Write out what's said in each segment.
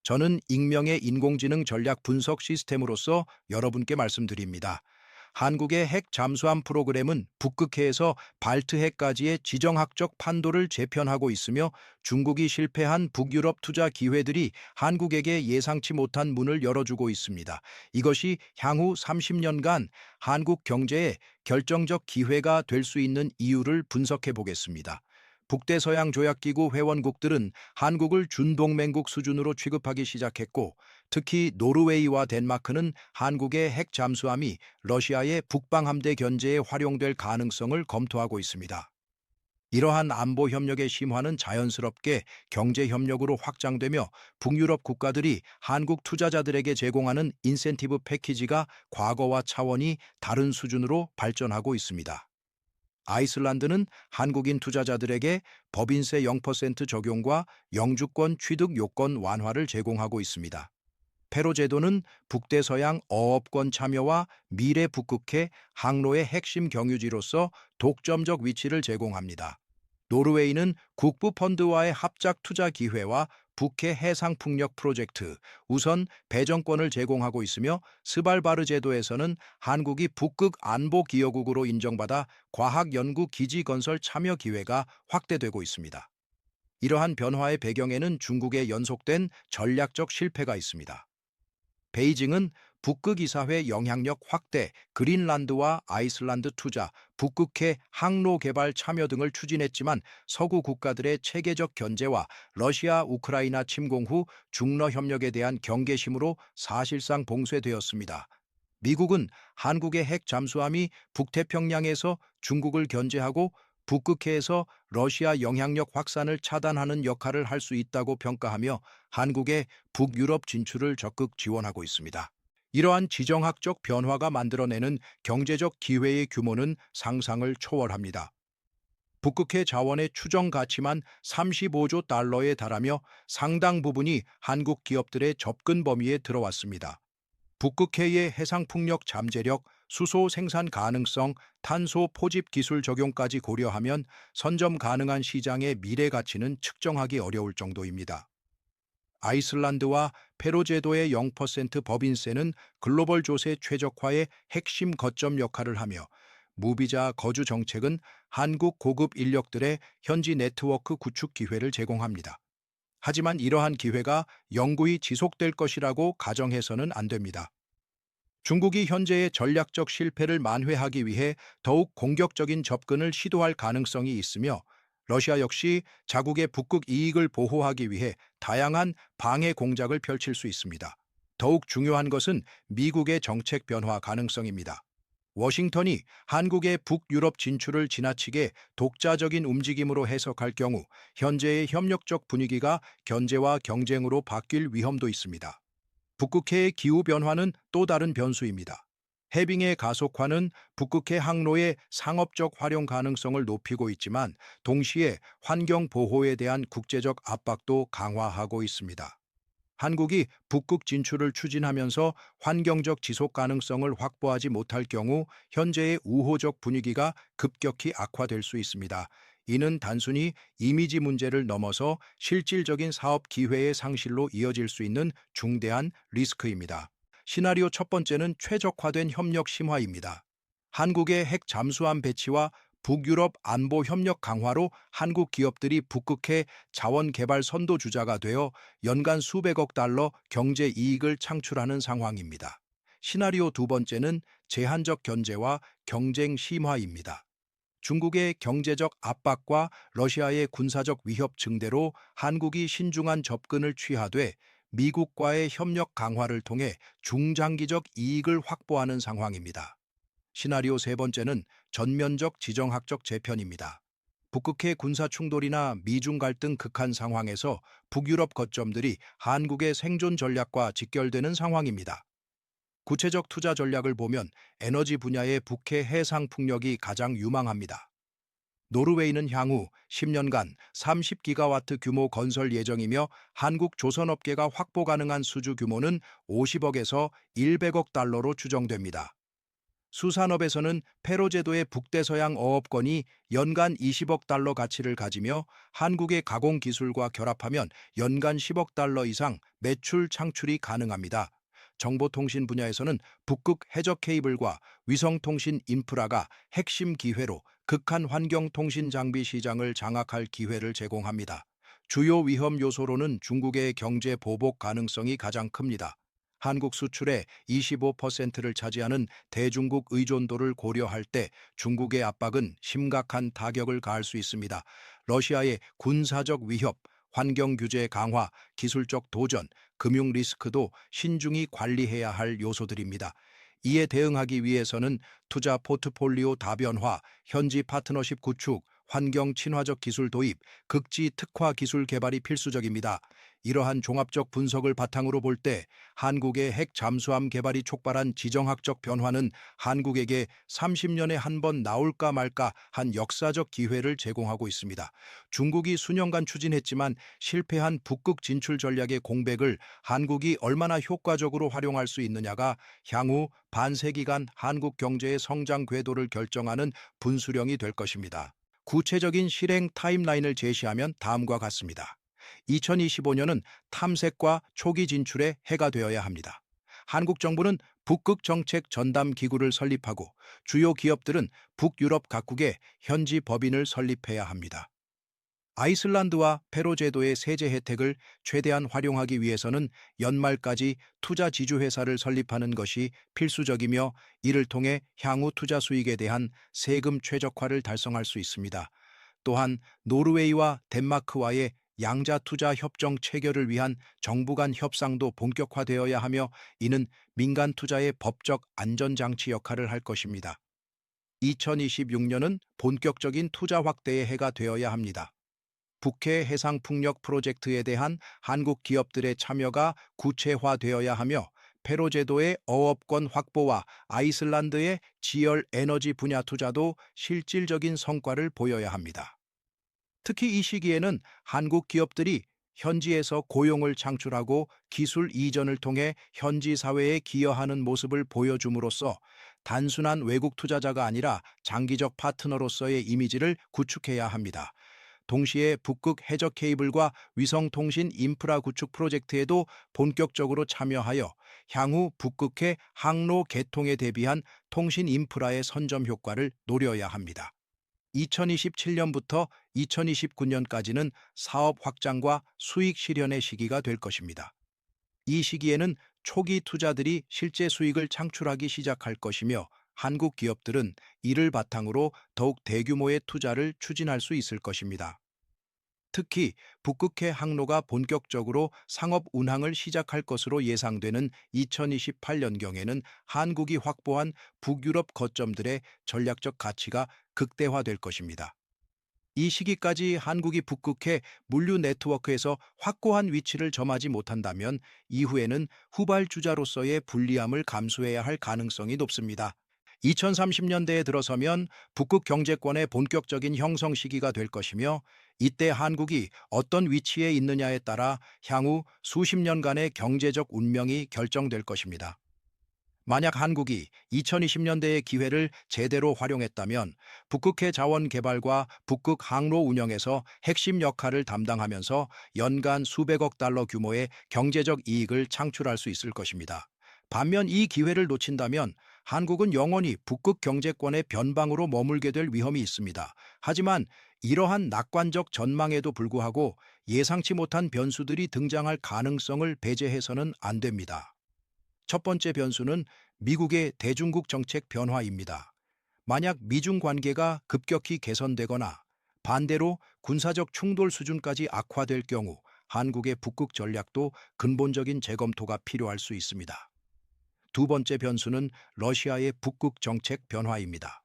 저는 익명의 인공지능 전략 분석 시스템으로서 여러분께 말씀드립니다. 한국의 핵 잠수함 프로그램은 북극해에서 발트해까지의 지정학적 판도를 재편하고 있으며 중국이 실패한 북유럽 투자 기회들이 한국에게 예상치 못한 문을 열어주고 있습니다. 이것이 향후 30년간 한국 경제에 결정적 기회가 될 수 있는 이유를 분석해 보겠습니다. 북대서양 조약기구 회원국들은 한국을 준동맹국 수준으로 취급하기 시작했고, 특히 노르웨이와 덴마크는 한국의 핵 잠수함이 러시아의 북방함대 견제에 활용될 가능성을 검토하고 있습니다. 이러한 안보 협력의 심화는 자연스럽게 경제 협력으로 확장되며 북유럽 국가들이 한국 투자자들에게 제공하는 인센티브 패키지가 과거와 차원이 다른 수준으로 발전하고 있습니다. 아이슬란드는 한국인 투자자들에게 법인세 0% 적용과 영주권 취득 요건 완화를 제공하고 있습니다. 페로 제도는 북대서양 어업권 참여와 미래 북극해 항로의 핵심 경유지로서 독점적 위치를 제공합니다. 노르웨이는 국부 펀드와의 합작 투자 기회와 북해 해상 풍력 프로젝트, 우선 배정권을 제공하고 있으며 스발바르 제도에서는 한국이 북극 안보 기여국으로 인정받아 과학 연구 기지 건설 참여 기회가 확대되고 있습니다. 이러한 변화의 배경에는 중국의 연속된 전략적 실패가 있습니다. 베이징은 북극 이사회 영향력 확대, 그린란드와 아이슬란드 투자, 북극해 항로 개발 참여 등을 추진했지만 서구 국가들의 체계적 견제와 러시아 우크라이나 침공 후 중러 협력에 대한 경계심으로 사실상 봉쇄되었습니다. 미국은 한국의 핵 잠수함이 북태평양에서 중국을 견제하고 북극해에서 러시아 영향력 확산을 차단하는 역할을 할 수 있다고 평가하며 한국의 북유럽 진출을 적극 지원하고 있습니다. 이러한 지정학적 변화가 만들어내는 경제적 기회의 규모는 상상을 초월합니다. 북극해 자원의 추정 가치만 35조 달러에 달하며 상당 부분이 한국 기업들의 접근 범위에 들어왔습니다. 북극해의 해상풍력 잠재력, 수소 생산 가능성, 탄소 포집 기술 적용까지 고려하면 선점 가능한 시장의 미래 가치는 측정하기 어려울 정도입니다. 아이슬란드와 페로 제도의 0% 법인세는 글로벌 조세 최적화의 핵심 거점 역할을 하며 무비자 거주 정책은 한국 고급 인력들의 현지 네트워크 구축 기회를 제공합니다. 하지만 이러한 기회가 영구히 지속될 것이라고 가정해서는 안 됩니다. 중국이 현재의 전략적 실패를 만회하기 위해 더욱 공격적인 접근을 시도할 가능성이 있으며 러시아 역시 자국의 북극 이익을 보호하기 위해 다양한 방해 공작을 펼칠 수 있습니다. 더욱 중요한 것은 미국의 정책 변화 가능성입니다. 워싱턴이 한국의 북유럽 진출을 지나치게 독자적인 움직임으로 해석할 경우 현재의 협력적 분위기가 견제와 경쟁으로 바뀔 위험도 있습니다. 북극해의 기후 변화는 또 다른 변수입니다. 해빙의 가속화는 북극해 항로의 상업적 활용 가능성을 높이고 있지만 동시에 환경 보호에 대한 국제적 압박도 강화하고 있습니다. 한국이 북극 진출을 추진하면서 환경적 지속 가능성을 확보하지 못할 경우 현재의 우호적 분위기가 급격히 악화될 수 있습니다. 이는 단순히 이미지 문제를 넘어서 실질적인 사업 기회의 상실로 이어질 수 있는 중대한 리스크입니다. 시나리오 첫 번째는 최적화된 협력 심화입니다. 한국의 핵 잠수함 배치와 북유럽 안보 협력 강화로 한국 기업들이 북극해 자원 개발 선도주자가 되어 연간 수백억 달러 경제 이익을 창출하는 상황입니다. 시나리오 두 번째는 제한적 견제와 경쟁 심화입니다. 중국의 경제적 압박과 러시아의 군사적 위협 증대로 한국이 신중한 접근을 취하되 미국과의 협력 강화를 통해 중장기적 이익을 확보하는 상황입니다. 시나리오 세 번째는 전면적 지정학적 재편입니다. 북극해 군사 충돌이나 미중 갈등 극한 상황에서 북유럽 거점들이 한국의 생존 전략과 직결되는 상황입니다. 구체적 투자 전략을 보면 에너지 분야의 북해 해상 풍력이 가장 유망합니다. 노르웨이는 향후 10년간 30기가와트 규모 건설 예정이며 한국 조선업계가 확보 가능한 수주 규모는 50억에서 100억 달러로 추정됩니다. 수산업에서는 페로 제도의 북대서양 어업권이 연간 20억 달러 가치를 가지며 한국의 가공 기술과 결합하면 연간 10억 달러 이상 매출 창출이 가능합니다. 정보통신 분야에서는 북극 해적 케이블과 위성통신 인프라가 핵심 기회로 극한 환경 통신 장비 시장을 장악할 기회를 제공합니다. 주요 위험 요소로는 중국의 경제 보복 가능성이 가장 큽니다. 한국 수출의 25%를 차지하는 대중국 의존도를 고려할 때 중국의 압박은 심각한 타격을 가할 수 있습니다. 러시아의 군사적 위협, 환경 규제 강화, 기술적 도전, 금융 리스크도 신중히 관리해야 할 요소들입니다. 이에 대응하기 위해서는 투자 포트폴리오 다변화, 현지 파트너십 구축, 환경 친화적 기술 도입, 극지 특화 기술 개발이 필수적입니다. 이러한 종합적 분석을 바탕으로 볼 때 한국의 핵 잠수함 개발이 촉발한 지정학적 변화는 한국에게 30년에 한 번 나올까 말까 한 역사적 기회를 제공하고 있습니다. 중국이 수년간 추진했지만 실패한 북극 진출 전략의 공백을 한국이 얼마나 효과적으로 활용할 수 있느냐가 향후 반세기간 한국 경제의 성장 궤도를 결정하는 분수령이 될 것입니다. 구체적인 실행 타임라인을 제시하면 다음과 같습니다. 2025년은 탐색과 초기 진출의 해가 되어야 합니다. 한국 정부는 북극 정책 전담 기구를 설립하고 주요 기업들은 북유럽 각국에 현지 법인을 설립해야 합니다. 아이슬란드와 페로 제도의 세제 혜택을 최대한 활용하기 위해서는 연말까지 투자 지주회사를 설립하는 것이 필수적이며 이를 통해 향후 투자 수익에 대한 세금 최적화를 달성할 수 있습니다. 또한 노르웨이와 덴마크와의 양자 투자 협정 체결을 위한 정부 간 협상도 본격화되어야 하며 이는 민간 투자의 법적 안전장치 역할을 할 것입니다. 2026년은 본격적인 투자 확대의 해가 되어야 합니다. 북해 해상풍력 프로젝트에 대한 한국 기업들의 참여가 구체화되어야 하며 페로 제도의 어업권 확보와 아이슬란드의 지열 에너지 분야 투자도 실질적인 성과를 보여야 합니다. 특히 이 시기에는 한국 기업들이 현지에서 고용을 창출하고 기술 이전을 통해 현지 사회에 기여하는 모습을 보여줌으로써 단순한 외국 투자자가 아니라 장기적 파트너로서의 이미지를 구축해야 합니다. 동시에 북극 해적 케이블과 위성통신 인프라 구축 프로젝트에도 본격적으로 참여하여 향후 북극해 항로 개통에 대비한 통신 인프라의 선점 효과를 노려야 합니다. 2027년부터 2029년까지는 사업 확장과 수익 실현의 시기가 될 것입니다. 이 시기에는 초기 투자들이 실제 수익을 창출하기 시작할 것이며 한국 기업들은 이를 바탕으로 더욱 대규모의 투자를 추진할 수 있을 것입니다. 특히 북극해 항로가 본격적으로 상업 운항을 시작할 것으로 예상되는 2028년경에는 한국이 확보한 북유럽 거점들의 전략적 가치가 극대화될 것입니다. 이 시기까지 한국이 북극해 물류 네트워크에서 확고한 위치를 점하지 못한다면 이후에는 후발주자로서의 불리함을 감수해야 할 가능성이 높습니다. 2030년대에 들어서면 북극 경제권의 본격적인 형성 시기가 될 것이며 이때 한국이 어떤 위치에 있느냐에 따라 향후 수십 년간의 경제적 운명이 결정될 것입니다. 만약 한국이 2020년대의 기회를 제대로 활용했다면 북극해 자원 개발과 북극 항로 운영에서 핵심 역할을 담당하면서 연간 수백억 달러 규모의 경제적 이익을 창출할 수 있을 것입니다. 반면 이 기회를 놓친다면 한국은 영원히 북극 경제권의 변방으로 머물게 될 위험이 있습니다. 하지만 이러한 낙관적 전망에도 불구하고 예상치 못한 변수들이 등장할 가능성을 배제해서는 안 됩니다. 첫 번째 변수는 미국의 대중국 정책 변화입니다. 만약 미중 관계가 급격히 개선되거나 반대로 군사적 충돌 수준까지 악화될 경우 한국의 북극 전략도 근본적인 재검토가 필요할 수 있습니다. 두 번째 변수는 러시아의 북극 정책 변화입니다.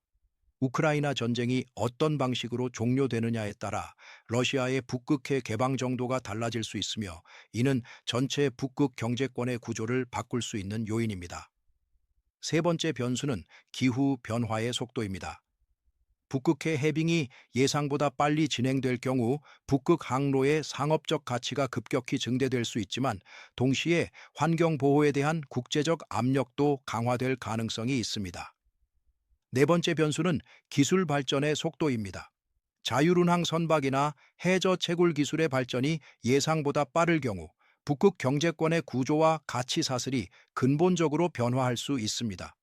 우크라이나 전쟁이 어떤 방식으로 종료되느냐에 따라 러시아의 북극해 개방 정도가 달라질 수 있으며 이는 전체 북극 경제권의 구조를 바꿀 수 있는 요인입니다. 세 번째 변수는 기후 변화의 속도입니다. 북극해 해빙이 예상보다 빨리 진행될 경우 북극 항로의 상업적 가치가 급격히 증대될 수 있지만 동시에 환경 보호에 대한 국제적 압력도 강화될 가능성이 있습니다. 네 번째 변수는 기술 발전의 속도입니다. 자율운항 선박이나 해저 채굴 기술의 발전이 예상보다 빠를 경우 북극 경제권의 구조와 가치 사슬이 근본적으로 변화할 수 있습니다.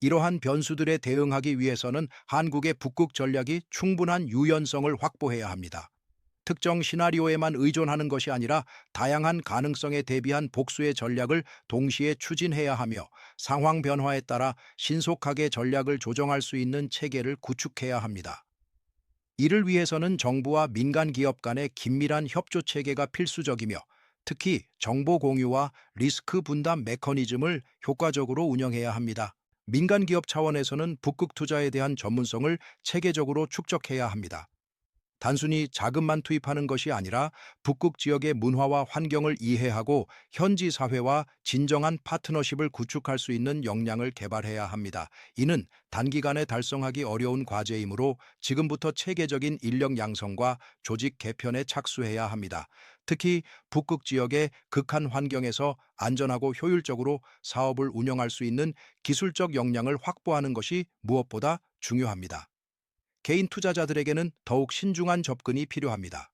이러한 변수들에 대응하기 위해서는 한국의 북극 전략이 충분한 유연성을 확보해야 합니다. 특정 시나리오에만 의존하는 것이 아니라 다양한 가능성에 대비한 복수의 전략을 동시에 추진해야 하며 상황 변화에 따라 신속하게 전략을 조정할 수 있는 체계를 구축해야 합니다. 이를 위해서는 정부와 민간 기업 간의 긴밀한 협조 체계가 필수적이며 특히 정보 공유와 리스크 분담 메커니즘을 효과적으로 운영해야 합니다. 민간 기업 차원에서는 북극 투자에 대한 전문성을 체계적으로 축적해야 합니다. 단순히 자금만 투입하는 것이 아니라 북극 지역의 문화와 환경을 이해하고 현지 사회와 진정한 파트너십을 구축할 수 있는 역량을 개발해야 합니다. 이는 단기간에 달성하기 어려운 과제이므로 지금부터 체계적인 인력 양성과 조직 개편에 착수해야 합니다. 특히 북극 지역의 극한 환경에서 안전하고 효율적으로 사업을 운영할 수 있는 기술적 역량을 확보하는 것이 무엇보다 중요합니다. 개인 투자자들에게는 더욱 신중한 접근이 필요합니다.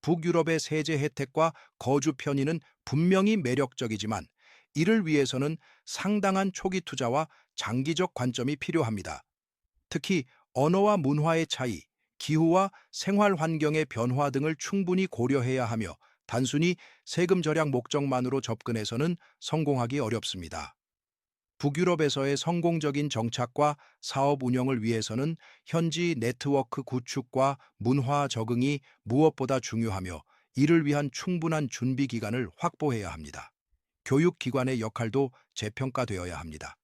북유럽의 세제 혜택과 거주 편의는 분명히 매력적이지만 이를 위해서는 상당한 초기 투자와 장기적 관점이 필요합니다. 특히 언어와 문화의 차이, 기후와 생활 환경의 변화 등을 충분히 고려해야 하며 단순히 세금 절약 목적만으로 접근해서는 성공하기 어렵습니다. 북유럽에서의 성공적인 정착과 사업 운영을 위해서는 현지 네트워크 구축과 문화 적응이 무엇보다 중요하며 이를 위한 충분한 준비 기간을 확보해야 합니다. 교육기관의 역할도 재평가되어야 합니다.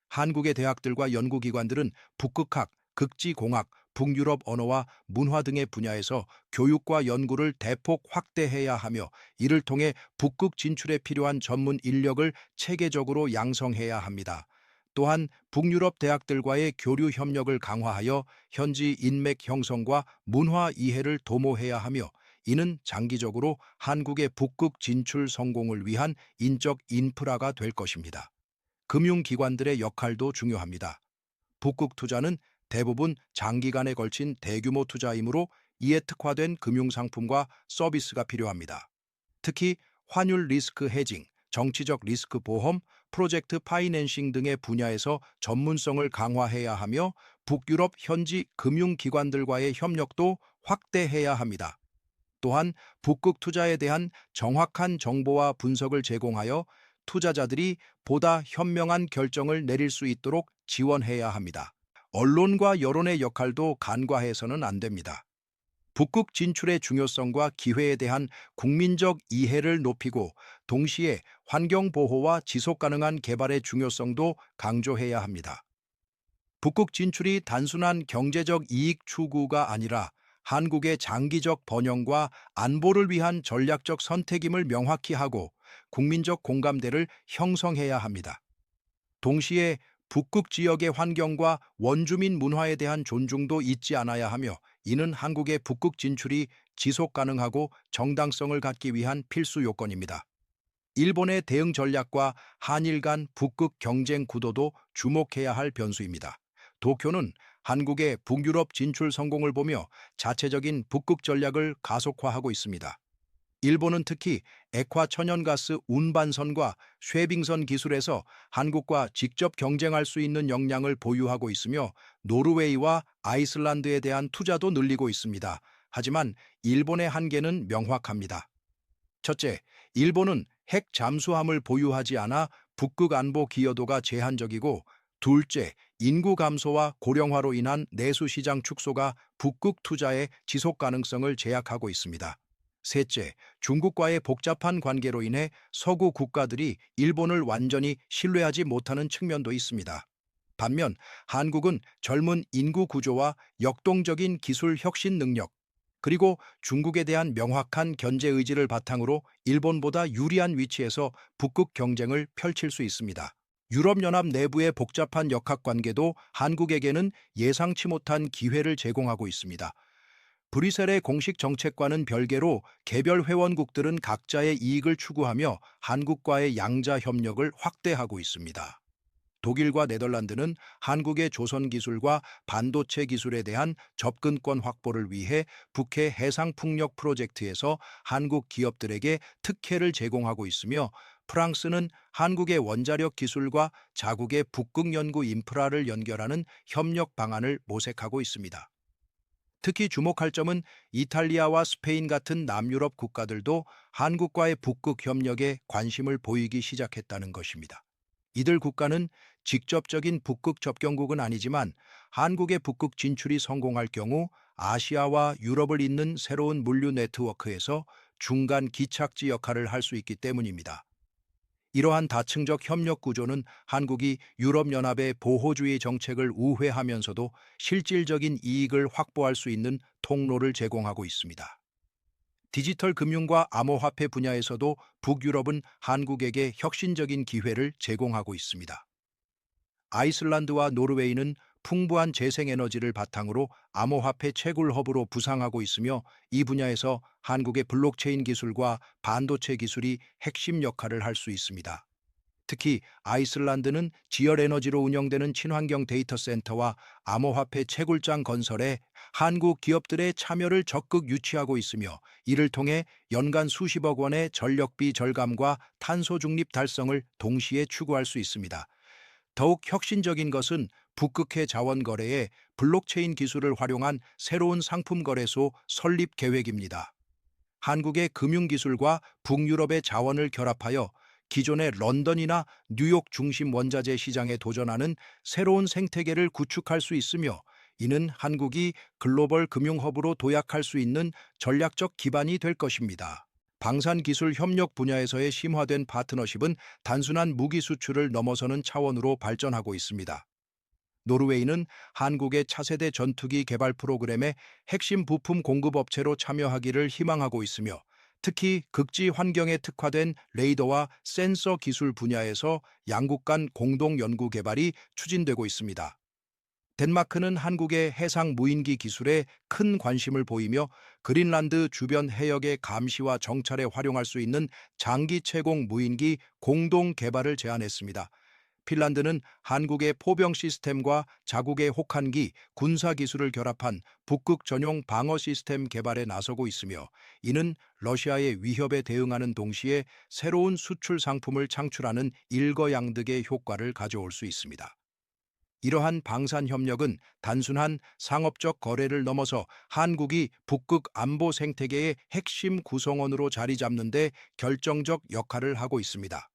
한국의 대학들과 연구기관들은 북극학, 극지공학, 북유럽 언어와 문화 등의 분야에서 교육과 연구를 대폭 확대해야 하며 이를 통해 북극 진출에 필요한 전문 인력을 체계적으로 양성해야 합니다. 또한 북유럽 대학들과의 교류 협력을 강화하여 현지 인맥 형성과 문화 이해를 도모해야 하며 이는 장기적으로 한국의 북극 진출 성공을 위한 인적 인프라가 될 것입니다. 금융기관들의 역할도 중요합니다. 북극 투자는 대부분 장기간에 걸친 대규모 투자이므로 이에 특화된 금융상품과 서비스가 필요합니다. 특히 환율 리스크 헤징, 정치적 리스크 보험, 프로젝트 파이낸싱 등의 분야에서 전문성을 강화해야 하며 북유럽 현지 금융기관들과의 협력도 확대해야 합니다. 또한 북극 투자에 대한 정확한 정보와 분석을 제공하여 투자자들이 보다 현명한 결정을 내릴 수 있도록 지원해야 합니다. 언론과 여론의 역할도 간과해서는 안 됩니다. 북극 진출의 중요성과 기회에 대한 국민적 이해를 높이고 동시에 환경 보호와 지속 가능한 개발의 중요성도 강조해야 합니다. 북극 진출이 단순한 경제적 이익 추구가 아니라 한국의 장기적 번영과 안보를 위한 전략적 선택임을 명확히 하고 국민적 공감대를 형성해야 합니다. 동시에 북극 지역의 환경과 원주민 문화에 대한 존중도 잊지 않아야 하며 이는 한국의 북극 진출이 지속 가능하고 정당성을 갖기 위한 필수 요건입니다. 일본의 대응 전략과 한일 간 북극 경쟁 구도도 주목해야 할 변수입니다. 도쿄는 한국의 북유럽 진출 성공을 보며 자체적인 북극 전략을 가속화하고 있습니다. 일본은 특히 액화 천연가스 운반선과 쉐빙선 기술에서 한국과 직접 경쟁할 수 있는 역량을 보유하고 있으며 노르웨이와 아이슬란드에 대한 투자도 늘리고 있습니다. 하지만 일본의 한계는 명확합니다. 첫째, 일본은 핵 잠수함을 보유하지 않아 북극 안보 기여도가 제한적이고 둘째, 인구 감소와 고령화로 인한 내수 시장 축소가 북극 투자의 지속 가능성을 제약하고 있습니다. 셋째, 중국과의 복잡한 관계로 인해 서구 국가들이 일본을 완전히 신뢰하지 못하는 측면도 있습니다. 반면 한국은 젊은 인구 구조와 역동적인 기술 혁신 능력, 그리고 중국에 대한 명확한 견제 의지를 바탕으로 일본보다 유리한 위치에서 북극 경쟁을 펼칠 수 있습니다. 유럽연합 내부의 복잡한 역학관계도 한국에게는 예상치 못한 기회를 제공하고 있습니다. 브뤼셀의 공식 정책과는 별개로 개별 회원국들은 각자의 이익을 추구하며 한국과의 양자 협력을 확대하고 있습니다. 독일과 네덜란드는 한국의 조선 기술과 반도체 기술에 대한 접근권 확보를 위해 북해 해상풍력 프로젝트에서 한국 기업들에게 특혜를 제공하고 있으며, 프랑스는 한국의 원자력 기술과 자국의 북극 연구 인프라를 연결하는 협력 방안을 모색하고 있습니다. 특히 주목할 점은 이탈리아와 스페인 같은 남유럽 국가들도 한국과의 북극 협력에 관심을 보이기 시작했다는 것입니다. 이들 국가는 직접적인 북극 접경국은 아니지만 한국의 북극 진출이 성공할 경우 아시아와 유럽을 잇는 새로운 물류 네트워크에서 중간 기착지 역할을 할 수 있기 때문입니다. 이러한 다층적 협력 구조는 한국이 유럽연합의 보호주의 정책을 우회하면서도 실질적인 이익을 확보할 수 있는 통로를 제공하고 있습니다. 디지털 금융과 암호화폐 분야에서도 북유럽은 한국에게 혁신적인 기회를 제공하고 있습니다. 아이슬란드와 노르웨이는 풍부한 재생에너지를 바탕으로 암호화폐 채굴 허브로 부상하고 있으며, 이 분야에서 한국의 블록체인 기술과 반도체 기술이 핵심 역할을 할 수 있습니다. 특히 아이슬란드는 지열에너지로 운영되는 친환경 데이터 센터와 암호화폐 채굴장 건설에 한국 기업들의 참여를 적극 유치하고 있으며, 이를 통해 연간 수십억 원의 전력비 절감과 탄소 중립 달성을 동시에 추구할 수 있습니다. 더욱 혁신적인 것은 북극해 자원 거래에 블록체인 기술을 활용한 새로운 상품 거래소 설립 계획입니다. 한국의 금융기술과 북유럽의 자원을 결합하여 기존의 런던이나 뉴욕 중심 원자재 시장에 도전하는 새로운 생태계를 구축할 수 있으며, 이는 한국이 글로벌 금융허브로 도약할 수 있는 전략적 기반이 될 것입니다. 방산기술 협력 분야에서의 심화된 파트너십은 단순한 무기 수출을 넘어서는 차원으로 발전하고 있습니다. 노르웨이는 한국의 차세대 전투기 개발 프로그램에 핵심 부품 공급업체로 참여하기를 희망하고 있으며, 특히 극지 환경에 특화된 레이더와 센서 기술 분야에서 양국 간 공동 연구 개발이 추진되고 있습니다. 덴마크는 한국의 해상 무인기 기술에 큰 관심을 보이며, 그린란드 주변 해역의 감시와 정찰에 활용할 수 있는 장기 채공 무인기 공동 개발을 제안했습니다. 핀란드는 한국의 포병 시스템과 자국의 혹한기 군사 기술을 결합한 북극 전용 방어 시스템 개발에 나서고 있으며, 이는 러시아의 위협에 대응하는 동시에 새로운 수출 상품을 창출하는 일거양득의 효과를 가져올 수 있습니다. 이러한 방산 협력은 단순한 상업적 거래를 넘어서 한국이 북극 안보 생태계의 핵심 구성원으로 자리 잡는 데 결정적 역할을 하고 있습니다.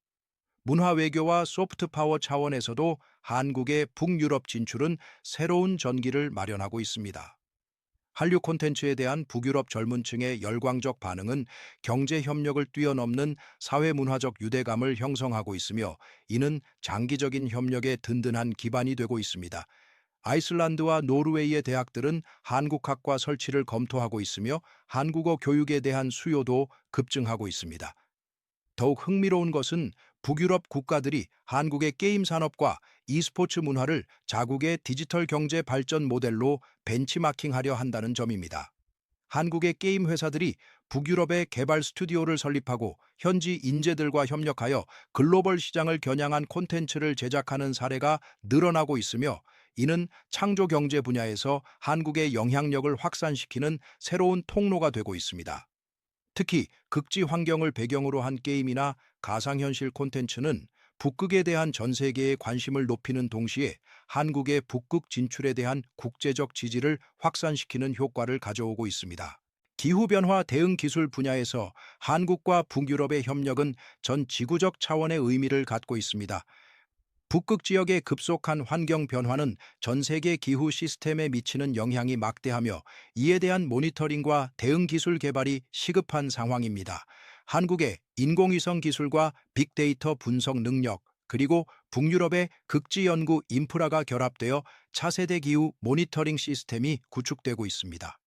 문화 외교와 소프트 파워 차원에서도 한국의 북유럽 진출은 새로운 전기를 마련하고 있습니다. 한류 콘텐츠에 대한 북유럽 젊은 층의 열광적 반응은 경제 협력을 뛰어넘는 사회문화적 유대감을 형성하고 있으며, 이는 장기적인 협력의 든든한 기반이 되고 있습니다. 아이슬란드와 노르웨이의 대학들은 한국학과 설치를 검토하고 있으며, 한국어 교육에 대한 수요도 급증하고 있습니다. 더욱 흥미로운 것은 북유럽 국가들이 한국의 게임 산업과 e스포츠 문화를 자국의 디지털 경제 발전 모델로 벤치마킹하려 한다는 점입니다. 한국의 게임 회사들이 북유럽의 개발 스튜디오를 설립하고 현지 인재들과 협력하여 글로벌 시장을 겨냥한 콘텐츠를 제작하는 사례가 늘어나고 있으며, 이는 창조 경제 분야에서 한국의 영향력을 확산시키는 새로운 통로가 되고 있습니다. 특히 극지 환경을 배경으로 한 게임이나 가상현실 콘텐츠는 북극에 대한 전 세계의 관심을 높이는 동시에 한국의 북극 진출에 대한 국제적 지지를 확산시키는 효과를 가져오고 있습니다. 기후변화 대응 기술 분야에서 한국과 북유럽의 협력은 전 지구적 차원의 의미를 갖고 있습니다. 북극 지역의 급속한 환경 변화는 전 세계 기후 시스템에 미치는 영향이 막대하며, 이에 대한 모니터링과 대응 기술 개발이 시급한 상황입니다. 한국의 인공위성 기술과 빅데이터 분석 능력, 그리고 북유럽의 극지 연구 인프라가 결합되어 차세대 기후 모니터링 시스템이 구축되고 있습니다.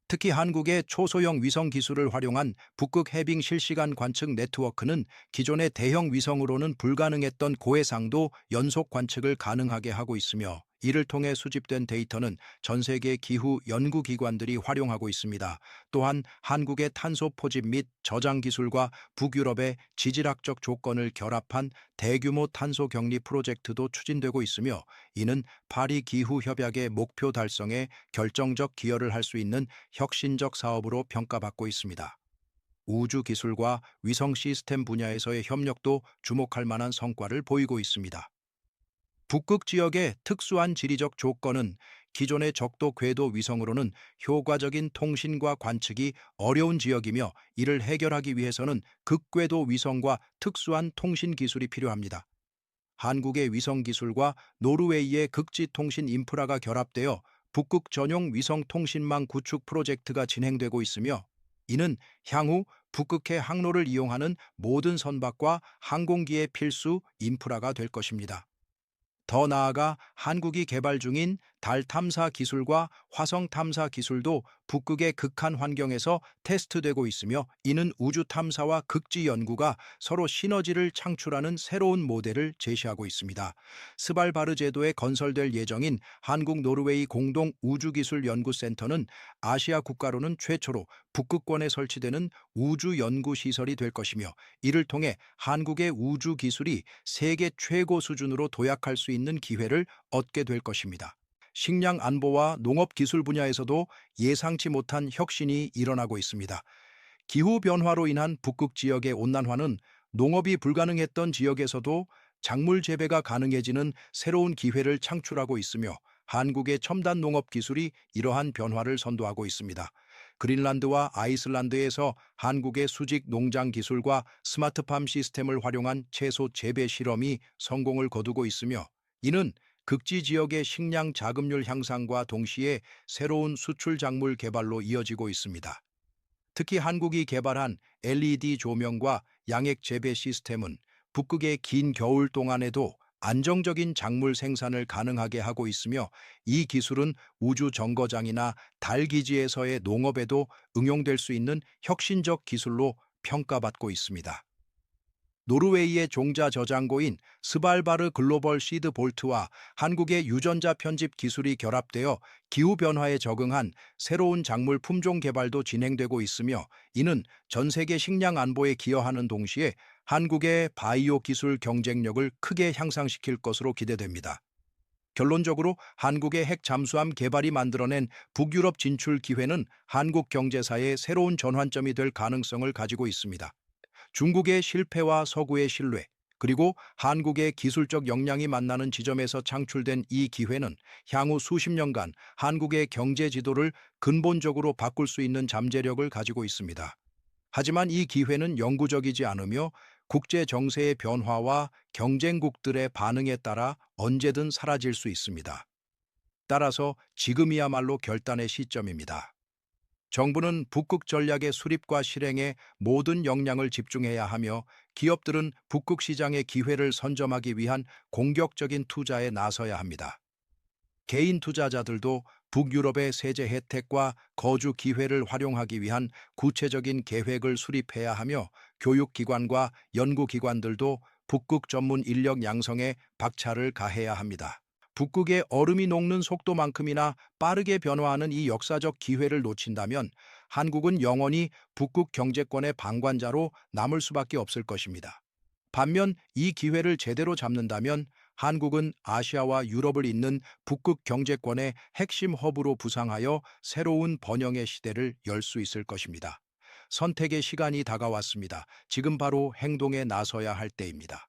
특히 한국의 초소형 위성 기술을 활용한 북극 해빙 실시간 관측 네트워크는 기존의 대형 위성으로는 불가능했던 고해상도 연속 관측을 가능하게 하고 있으며, 이를 통해 수집된 데이터는 전 세계 기후 연구기관들이 활용하고 있습니다. 또한 한국의 탄소 포집 및 저장 기술과 북유럽의 지질학적 조건을 결합한 대규모 탄소 격리 프로젝트도 추진되고 있으며, 이는 파리 기후 협약의 목표 달성에 결정적 기여를 할 수 있는 혁신적 사업으로 평가받고 있습니다. 우주 기술과 위성 시스템 분야에서의 협력도 주목할 만한 성과를 보이고 있습니다. 북극 지역의 특수한 지리적 조건은 기존의 적도 궤도 위성으로는 효과적인 통신과 관측이 어려운 지역이며, 이를 해결하기 위해서는 극궤도 위성과 특수한 통신 기술이 필요합니다. 한국의 위성 기술과 노르웨이의 극지 통신 인프라가 결합되어 북극 전용 위성 통신망 구축 프로젝트가 진행되고 있으며, 이는 향후 북극해 항로를 이용하는 모든 선박과 항공기의 필수 인프라가 될 것입니다. 더 나아가 한국이 개발 중인 달 탐사 기술과 화성 탐사 기술도 북극의 극한 환경에서 테스트되고 있으며, 이는 우주 탐사와 극지 연구가 서로 시너지를 창출하는 새로운 모델을 제시하고 있습니다. 스발바르 제도에 건설될 예정인 한국 노르웨이 공동 우주기술연구센터는 아시아 국가로는 최초로 북극권에 설치되는 우주 연구 시설이 될 것이며, 이를 통해 한국의 우주 기술이 세계 최고 수준으로 도약할 수 있는 기회를 얻게 될 것입니다. 식량 안보와 농업 기술 분야에서도 예상치 못한 혁신이 일어나고 있습니다. 기후 변화로 인한 북극 지역의 온난화는 농업이 불가능했던 지역에서도 작물 재배가 가능해지는 새로운 기회를 창출하고 있으며, 한국의 첨단 농업 기술이 이러한 변화를 선도하고 있습니다. 그린란드와 아이슬란드에서 한국의 수직 농장 기술과 스마트팜 시스템을 활용한 채소 재배 실험이 성공을 거두고 있으며, 이는 극지 지역의 식량 자급률 향상과 동시에 새로운 수출 작물 개발로 이어지고 있습니다. 특히 한국이 개발한 LED 조명과 양액 재배 시스템은 북극의 긴 겨울 동안에도 안정적인 작물 생산을 가능하게 하고 있으며, 이 기술은 우주 정거장이나 달 기지에서의 농업에도 응용될 수 있는 혁신적 기술로 평가받고 있습니다. 노르웨이의 종자 저장고인 스발바르 글로벌 시드 볼트와 한국의 유전자 편집 기술이 결합되어 기후변화에 적응한 새로운 작물 품종 개발도 진행되고 있으며, 이는 전 세계 식량 안보에 기여하는 동시에 한국의 바이오 기술 경쟁력을 크게 향상시킬 것으로 기대됩니다. 결론적으로 한국의 핵 잠수함 개발이 만들어낸 북유럽 진출 기회는 한국 경제사의 새로운 전환점이 될 가능성을 가지고 있습니다. 중국의 실패와 서구의 신뢰, 그리고 한국의 기술적 역량이 만나는 지점에서 창출된 이 기회는 향후 수십 년간 한국의 경제 지도를 근본적으로 바꿀 수 있는 잠재력을 가지고 있습니다. 하지만 이 기회는 영구적이지 않으며, 국제 정세의 변화와 경쟁국들의 반응에 따라 언제든 사라질 수 있습니다. 따라서 지금이야말로 결단의 시점입니다. 정부는 북극 전략의 수립과 실행에 모든 역량을 집중해야 하며, 기업들은 북극 시장의 기회를 선점하기 위한 공격적인 투자에 나서야 합니다. 개인 투자자들도 북유럽의 세제 혜택과 거주 기회를 활용하기 위한 구체적인 계획을 수립해야 하며, 교육기관과 연구기관들도 북극 전문 인력 양성에 박차를 가해야 합니다. 북극의 얼음이 녹는 속도만큼이나 빠르게 변화하는 이 역사적 기회를 놓친다면 한국은 영원히 북극 경제권의 방관자로 남을 수밖에 없을 것입니다. 반면 이 기회를 제대로 잡는다면 한국은 아시아와 유럽을 잇는 북극 경제권의 핵심 허브로 부상하여 새로운 번영의 시대를 열 수 있을 것입니다. 선택의 시간이 다가왔습니다. 지금 바로 행동에 나서야 할 때입니다.